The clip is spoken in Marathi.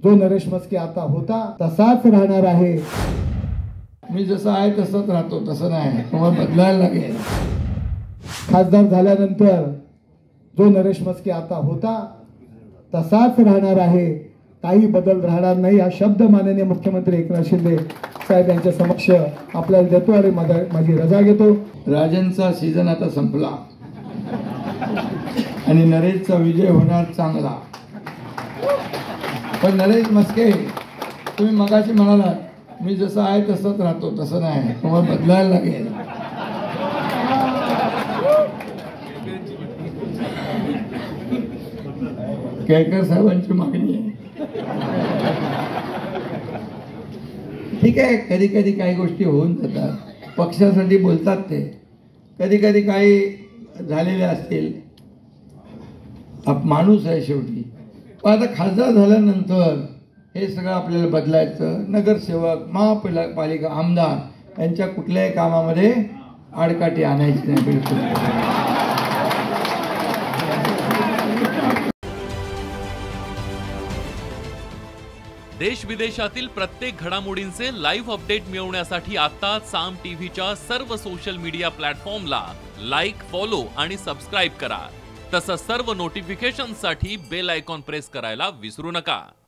जो नरेश म्हस्के आता होता तसाच राहणार आहे। मी जसं आहे तसंच राहतो, तसं नाही, तुम्हाला बदलायला लागेल। खासदार झाल्यानंतर जो नरेश म्हस्के आता होता तसाच राहणार आहे, काही बदल राहणार नाही हा शब्द माननीय मुख्यमंत्री एकनाथ शिंदे साहेब यांच्या समक्ष आपल्याला देतो आणि माझी रजा घेतो। राजनचा सीझन आता संपला आणि नरेशचा विजय होणार चांगला। पण नरेश म्हस्के, तुम्ही मगाशी म्हणालात मी जसं आहे तसंच राहतो, तसं नाही, तुम्हाला बदलायला लागेल। केळकर साहेबांची मागणी आहे। ठीक आहे, कधी कधी काही गोष्टी होऊन जातात, पक्षासाठी बोलतात ते, कधी कधी काही झालेले असतील, माणूस आहे शेवटी। पण आता खासदार झाल्यानंतर हे सगळं आपल्याला बदलायचं। नगरसेवक, महापालिका आमदार यांच्या कुठल्याही कामामध्ये आडकाठी आणायची नाही बिलकुल। देश विदेशातील प्रत्येक घडामोडींचे लाईव्ह अपडेट मिळवण्यासाठी आता साम टीव्हीच्या सर्व सोशल मीडिया प्लॅटफॉर्मला लाईक, फॉलो आणि सबस्क्राईब करा। तसंच सर्व नोटिफिकेशनसाठी बेल आयकॉन प्रेस करायला विसरू नका।